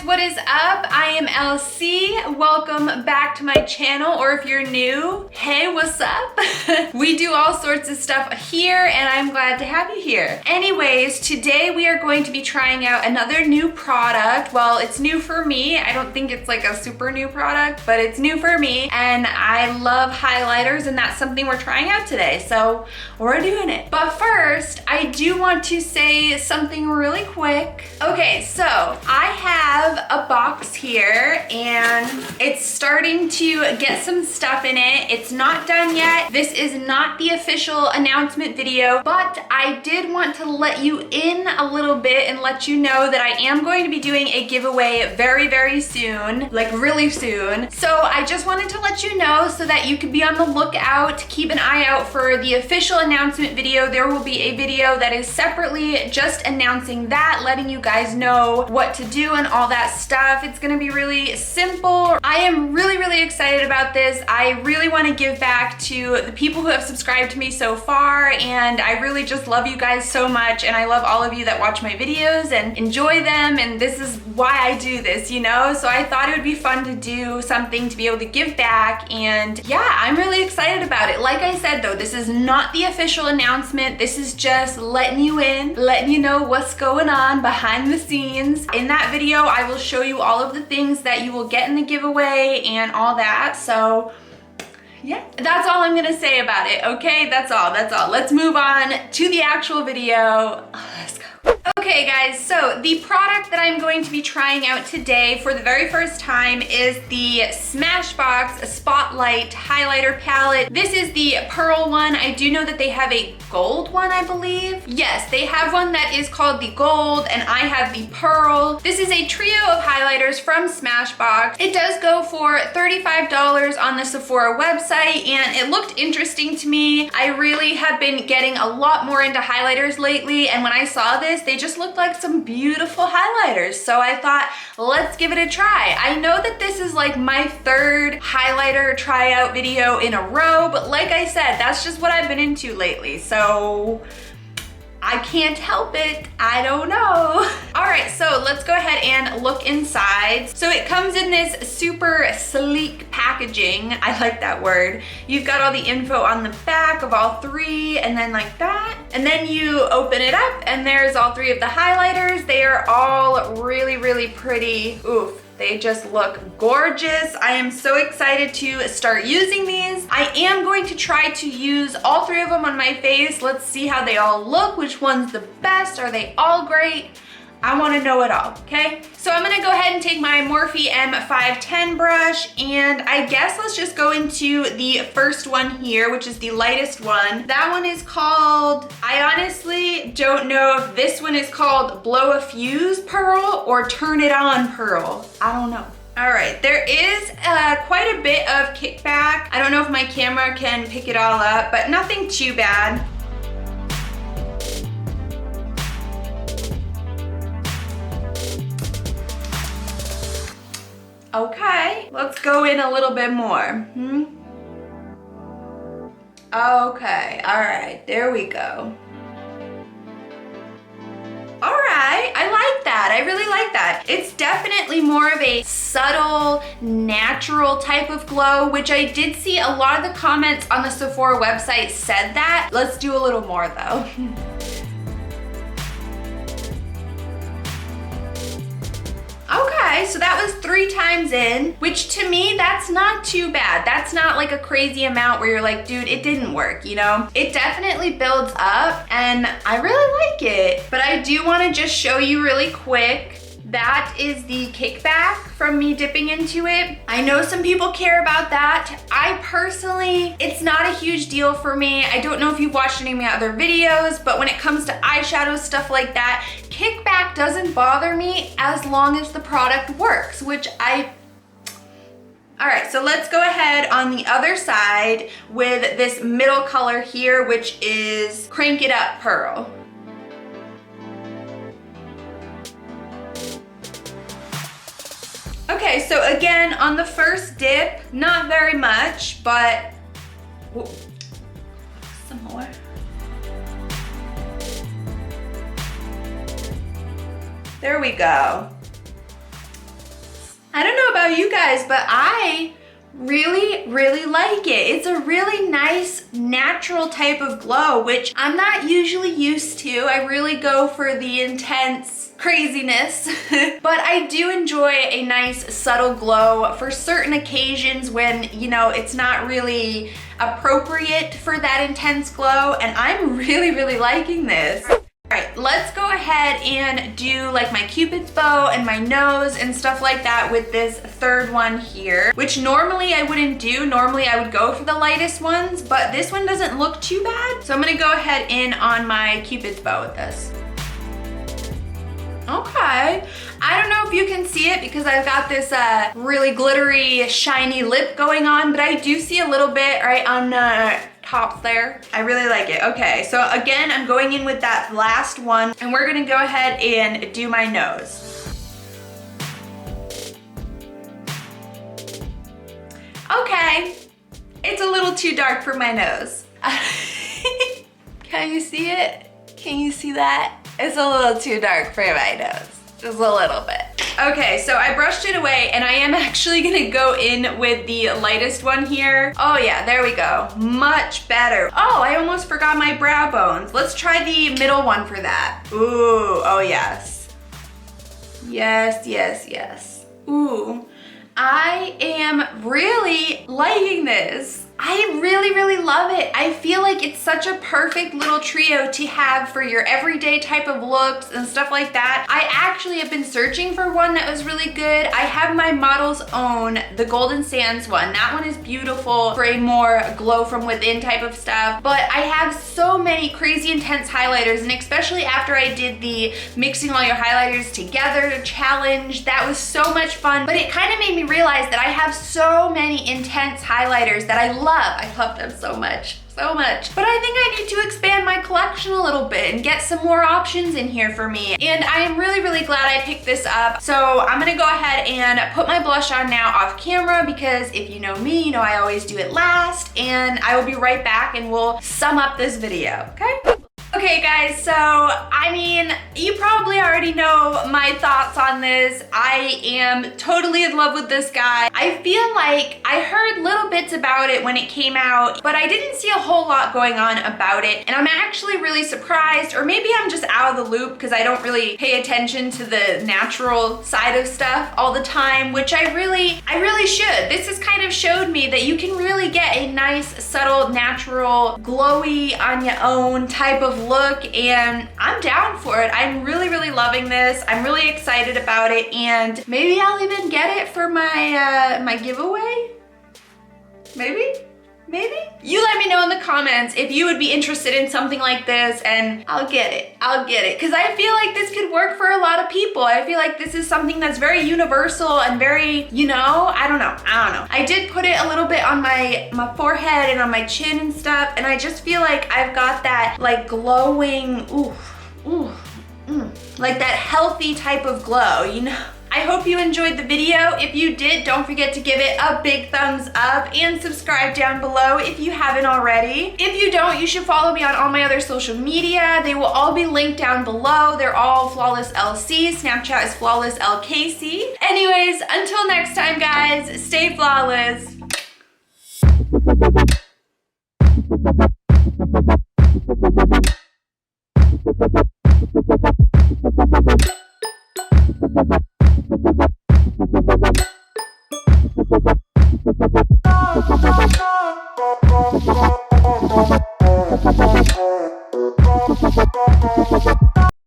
What is up? I am LC. Welcome back to my channel, or if you're new, hey, what's up? We do all sorts of stuff here and I'm glad to have you here. Anyways, today we are going to be trying out another new product. Well, it's new for me. I don't think it's like a super new product, but it's new for me and I love highlighters and that's something we're trying out today. So we're doing it. But first, I do want to say something really quick. Okay, so I have a box here and it's starting to get some stuff in it. It's not done yet. This is not the official announcement video, but I did want to let you in a little bit and let you know that I am going to be doing a giveaway very, very soon, like really soon. So I just wanted to let you know so that you could be on the lookout, keep an eye out for the official announcement video. There will be a video that is separately just announcing that, letting you guys know what to do and all that stuff. It's gonna be really simple. I am really, really excited about this. I really want to give back to the people who have subscribed to me so far, and I really just love you guys so much, and I love all of you that watch my videos and enjoy them, and this is why I do this, you know? So I thought it would be fun to do something to be able to give back, and yeah, I'm really excited about it. Like I said though, this is not the official announcement. This is just letting you in, letting you know what's going on behind the scenes. In that video, I will show you all of the things that you will get in the giveaway and all that. So yeah, that's all I'm gonna say about it, okay? That's all. Let's move on to the actual video. Let's go. Okay guys, so the product that I'm going to be trying out today for the very first time is the Smashbox Spotlight Highlighter Palette. This is the pearl one. I do know that they have a gold one, I believe. Yes, they have one that is called the gold and I have the pearl. This is a trio of highlighters from Smashbox. It does go for $35 on the Sephora website and it looked interesting to me. I really have been getting a lot more into highlighters lately, and when I saw this, they just looked like some beautiful highlighters. So I thought, let's give it a try. I know that this is like my third highlighter tryout video in a row, but like I said, that's just what I've been into lately. So I can't help it. I don't know. All right, so let's go ahead and look inside. So it comes in this super sleek packaging. I like that word. You've got all the info on the back of all three and then like that. And then you open it up and there's all three of the highlighters. They are all really, really pretty. Oof. They just look gorgeous. I am so excited to start using these. I am going to try to use all three of them on my face. Let's see how they all look. Which one's the best? Are they all great? I want to know it all, okay? So I'm gonna go ahead and take my Morphe M510 brush, and I guess let's just go into the first one here, which is the lightest one. That one is called, I honestly don't know if this one is called Blow a Fuse Pearl or Turn It On Pearl. I don't know. All right, there is quite a bit of kickback. I don't know if my camera can pick it all up, but nothing too bad. Okay, let's go in a little bit more. Okay, all right, there we go. All right, I like that. I really like that. It's definitely more of a subtle, natural type of glow, which I did see a lot of the comments on the Sephora website said that. Let's do a little more though. Okay, so that was 3 times in, which to me, that's not too bad. That's not like a crazy amount where you're like, dude, it didn't work, you know? It definitely builds up and I really like it. But I do wanna just show you really quick. That is the kickback from me dipping into it. I know some people care about that. I personally, it's not a huge deal for me. I don't know if you've watched any of my other videos, but when it comes to eyeshadows, stuff like that, kickback doesn't bother me as long as the product works, which I All right, so let's go ahead on the other side with this middle color here, which is Crank It Up Pearl. Okay, so again, on the first dip, not very much, but Some more. There we go. I don't know about you guys, but I really like it. It's a really nice natural type of glow, which I'm not usually used to. I really go for the intense craziness, but I do enjoy a nice subtle glow for certain occasions when, you know, it's not really appropriate for that intense glow, and I'm really liking this. All right, let's go ahead and do like my Cupid's bow and my nose and stuff like that with this third one here, which normally I wouldn't do. Normally I would go for the lightest ones, but this one doesn't look too bad. So I'm gonna go ahead in on my Cupid's bow with this. Okay, I don't know if you can see it because I've got this really glittery, shiny lip going on, but I do see a little bit right on the top there. I really like it. Okay, so again, I'm going in with that last one, and we're gonna go ahead and do my nose. Okay, it's a little too dark for my nose. Can you see it? Can you see that? It's a little too dark for my nose, just a little bit. Okay, so I brushed it away, and I am actually gonna go in with the lightest one here. Oh yeah, there we go, much better. Oh, I almost forgot my brow bones. Let's try the middle one for that. Ooh, oh yes. Yes. Ooh, I am really liking this. I really love it. I feel like it's such a perfect little trio to have for your everyday type of looks and stuff like that. I actually have been searching for one that was really good. I have my Model's Own, the Golden Sands one. That one is beautiful for a more glow from within type of stuff. But I have so many crazy intense highlighters, and especially after I did the mixing all your highlighters together challenge, that was so much fun. But it kind of made me realize that I have so many intense highlighters that I love. I love them so much. But I think I need to expand my collection a little bit and get some more options in here for me. And I am really glad I picked this up. So I'm gonna go ahead and put my blush on now off camera, because if you know me, you know I always do it last, and I will be right back and we'll sum up this video, okay? Okay guys, so I mean, you probably already know my thoughts on this. I am totally in love with this guy. I feel like I heard little bits about it when it came out, but I didn't see a whole lot going on about it. And I'm actually really surprised, or maybe I'm just out of the loop because I don't really pay attention to the natural side of stuff all the time, which I really should. This has kind of showed me that you can really get a nice, subtle, natural, glowy on your own type of look, and I'm down for it. I'm really loving this. I'm really excited about it, and maybe I'll even get it for my my giveaway. Maybe? You let me know in the comments if you would be interested in something like this, and I'll get it, because I feel like this could work for a lot of people. I feel like this is something that's very universal and very, you know, I don't know. I did put it a little bit on my forehead and on my chin and stuff, and I just feel like I've got that like glowing, like that healthy type of glow, you know? I hope you enjoyed the video. If you did, don't forget to give it a big thumbs up and subscribe down below if you haven't already. If you don't, you should follow me on all my other social media. They will all be linked down below. They're all Flawless LC. Snapchat is Flawless LKC. Anyways, until next time, guys, stay flawless.